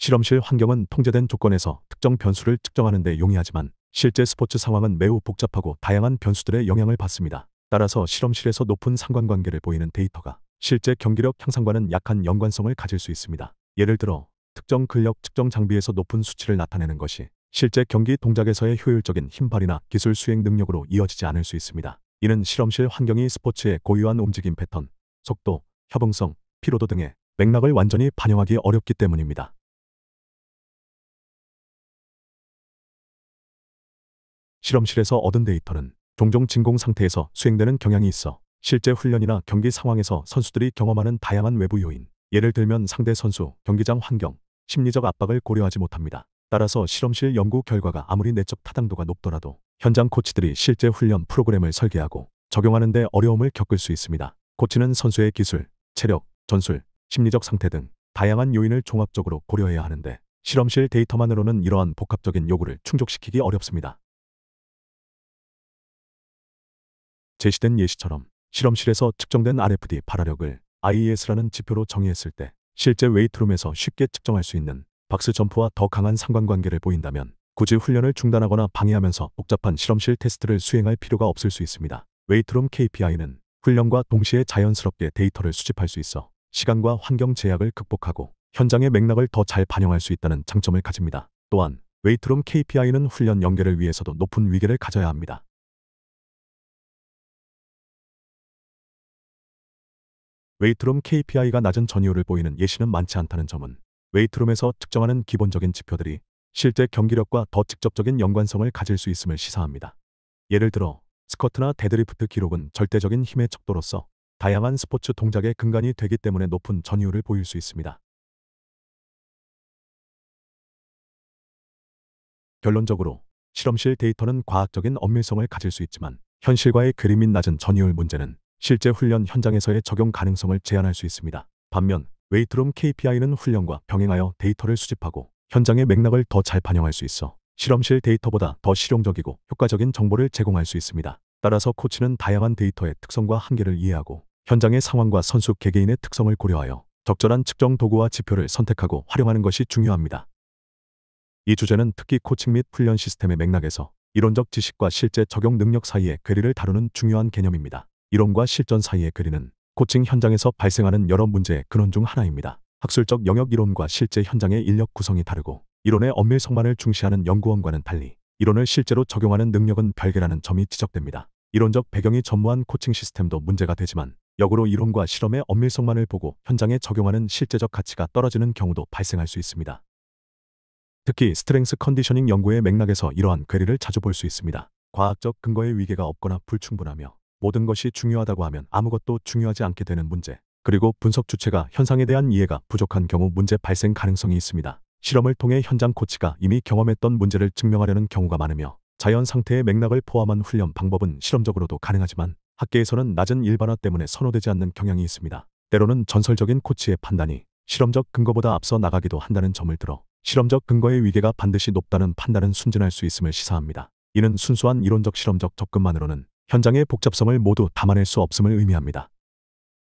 실험실 환경은 통제된 조건에서 특정 변수를 측정하는 데 용이하지만 실제 스포츠 상황은 매우 복잡하고 다양한 변수들의 영향을 받습니다. 따라서 실험실에서 높은 상관관계를 보이는 데이터가 실제 경기력 향상과는 약한 연관성을 가질 수 있습니다. 예를 들어 특정 근력 측정 장비에서 높은 수치를 나타내는 것이 실제 경기 동작에서의 효율적인 힘발휘나 기술 수행 능력으로 이어지지 않을 수 있습니다. 이는 실험실 환경이 스포츠의 고유한 움직임 패턴, 속도, 협응성, 피로도 등의 맥락을 완전히 반영하기 어렵기 때문입니다. 실험실에서 얻은 데이터는 종종 진공 상태에서 수행되는 경향이 있어 실제 훈련이나 경기 상황에서 선수들이 경험하는 다양한 외부 요인, 예를 들면 상대 선수, 경기장 환경, 심리적 압박을 고려하지 못합니다. 따라서 실험실 연구 결과가 아무리 내적 타당도가 높더라도 현장 코치들이 실제 훈련 프로그램을 설계하고 적용하는 데 어려움을 겪을 수 있습니다. 코치는 선수의 기술, 체력, 전술, 심리적 상태 등 다양한 요인을 종합적으로 고려해야 하는데 실험실 데이터만으로는 이러한 복합적인 요구를 충족시키기 어렵습니다. 제시된 예시처럼 실험실에서 측정된 RFD 발화력을 IES라는 지표로 정의했을 때 실제 웨이트룸에서 쉽게 측정할 수 있는 박스 점프와 더 강한 상관관계를 보인다면 굳이 훈련을 중단하거나 방해하면서 복잡한 실험실 테스트를 수행할 필요가 없을 수 있습니다. 웨이트룸 KPI는 훈련과 동시에 자연스럽게 데이터를 수집할 수 있어 시간과 환경 제약을 극복하고 현장의 맥락을 더 잘 반영할 수 있다는 장점을 가집니다. 또한 웨이트룸 KPI는 훈련 연계를 위해서도 높은 위계를 가져야 합니다. 웨이트룸 KPI가 낮은 전이유를 보이는 예시는 많지 않다는 점은 웨이트룸에서 측정하는 기본적인 지표들이 실제 경기력과 더 직접적인 연관성을 가질 수 있음을 시사합니다. 예를 들어 스쿼트나 데드리프트 기록은 절대적인 힘의 척도로서 다양한 스포츠 동작의 근간이 되기 때문에 높은 전이유를 보일 수 있습니다. 결론적으로 실험실 데이터는 과학적인 엄밀성을 가질 수 있지만 현실과의 괴리 및 낮은 전이율 문제는 실제 훈련 현장에서의 적용 가능성을 제한할 수 있습니다. 반면 웨이트룸 KPI는 훈련과 병행하여 데이터를 수집하고 현장의 맥락을 더 잘 반영할 수 있어 실험실 데이터보다 더 실용적이고 효과적인 정보를 제공할 수 있습니다. 따라서 코치는 다양한 데이터의 특성과 한계를 이해하고 현장의 상황과 선수 개개인의 특성을 고려하여 적절한 측정 도구와 지표를 선택하고 활용하는 것이 중요합니다. 이 주제는 특히 코칭 및 훈련 시스템의 맥락에서 이론적 지식과 실제 적용 능력 사이의 괴리를 다루는 중요한 개념입니다. 이론과 실전 사이의 괴리는 코칭 현장에서 발생하는 여러 문제의 근원 중 하나입니다. 학술적 영역 이론과 실제 현장의 인력 구성이 다르고 이론의 엄밀성만을 중시하는 연구원과는 달리 이론을 실제로 적용하는 능력은 별개라는 점이 지적됩니다. 이론적 배경이 전무한 코칭 시스템도 문제가 되지만 역으로 이론과 실험의 엄밀성만을 보고 현장에 적용하는 실제적 가치가 떨어지는 경우도 발생할 수 있습니다. 특히 스트렝스 컨디셔닝 연구의 맥락에서 이러한 괴리를 자주 볼 수 있습니다. 과학적 근거의 위계가 없거나 불충분하며 모든 것이 중요하다고 하면 아무것도 중요하지 않게 되는 문제, 그리고 분석 주체가 현상에 대한 이해가 부족한 경우 문제 발생 가능성이 있습니다. 실험을 통해 현장 코치가 이미 경험했던 문제를 증명하려는 경우가 많으며 자연 상태의 맥락을 포함한 훈련 방법은 실험적으로도 가능하지만 학계에서는 낮은 일반화 때문에 선호되지 않는 경향이 있습니다. 때로는 전설적인 코치의 판단이 실험적 근거보다 앞서 나가기도 한다는 점을 들어 실험적 근거의 위계가 반드시 높다는 판단은 순진할 수 있음을 시사합니다. 이는 순수한 이론적 실험적 접근만으로는 현장의 복잡성을 모두 담아낼 수 없음을 의미합니다.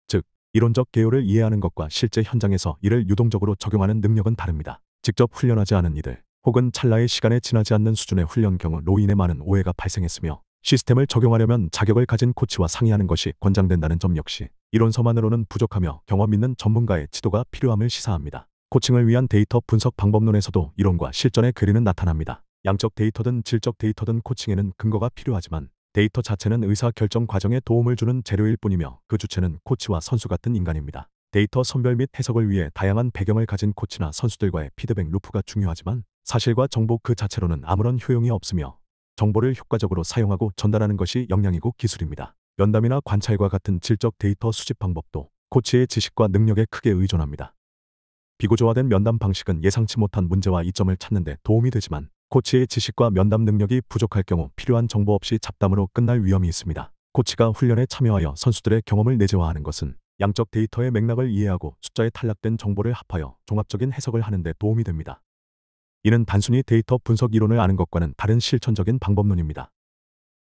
즉, 이론적 개요를 이해하는 것과 실제 현장에서 이를 유동적으로 적용하는 능력은 다릅니다. 직접 훈련하지 않은 이들, 혹은 찰나의 시간에 지나지 않는 수준의 훈련 경우로 인해 많은 오해가 발생했으며 시스템을 적용하려면 자격을 가진 코치와 상의하는 것이 권장된다는 점 역시 이론서만으로는 부족하며 경험 있는 전문가의 지도가 필요함을 시사합니다. 코칭을 위한 데이터 분석 방법론에서도 이론과 실전의 괴리는 나타납니다. 양적 데이터든 질적 데이터든 코칭에는 근거가 필요하지만 데이터 자체는 의사 결정 과정에 도움을 주는 재료일 뿐이며 그 주체는 코치와 선수 같은 인간입니다. 데이터 선별 및 해석을 위해 다양한 배경을 가진 코치나 선수들과의 피드백 루프가 중요하지만 사실과 정보 그 자체로는 아무런 효용이 없으며 정보를 효과적으로 사용하고 전달하는 것이 역량이고 기술입니다. 면담이나 관찰과 같은 질적 데이터 수집 방법도 코치의 지식과 능력에 크게 의존합니다. 비구조화된 면담 방식은 예상치 못한 문제와 이점을 찾는 데 도움이 되지만 코치의 지식과 면담 능력이 부족할 경우 필요한 정보 없이 잡담으로 끝날 위험이 있습니다. 코치가 훈련에 참여하여 선수들의 경험을 내재화하는 것은 양적 데이터의 맥락을 이해하고 숫자에 탈락된 정보를 합하여 종합적인 해석을 하는 데 도움이 됩니다. 이는 단순히 데이터 분석 이론을 아는 것과는 다른 실천적인 방법론입니다.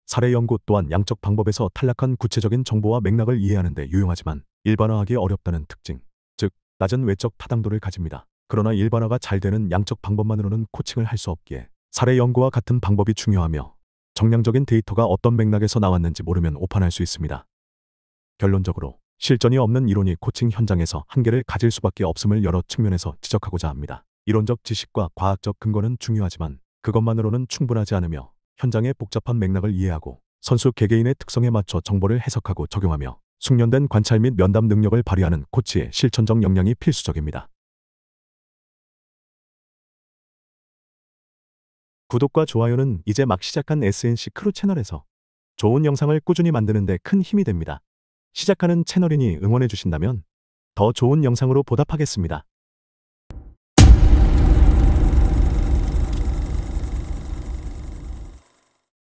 사례 연구 또한 양적 방법에서 탈락한 구체적인 정보와 맥락을 이해하는 데 유용하지만 일반화하기 어렵다는 특징, 즉 낮은 외적 타당도를 가집니다. 그러나 일반화가 잘 되는 양적 방법만으로는 코칭을 할 수 없기에 사례 연구와 같은 방법이 중요하며 정량적인 데이터가 어떤 맥락에서 나왔는지 모르면 오판할 수 있습니다. 결론적으로 실전이 없는 이론이 코칭 현장에서 한계를 가질 수밖에 없음을 여러 측면에서 지적하고자 합니다. 이론적 지식과 과학적 근거는 중요하지만 그것만으로는 충분하지 않으며 현장의 복잡한 맥락을 이해하고 선수 개개인의 특성에 맞춰 정보를 해석하고 적용하며 숙련된 관찰 및 면담 능력을 발휘하는 코치의 실천적 역량이 필수적입니다. 구독과 좋아요는 이제 막 시작한 SNC 크루 채널에서 좋은 영상을 꾸준히 만드는 데 큰 힘이 됩니다. 시작하는 채널이니 응원해 주신다면 더 좋은 영상으로 보답하겠습니다.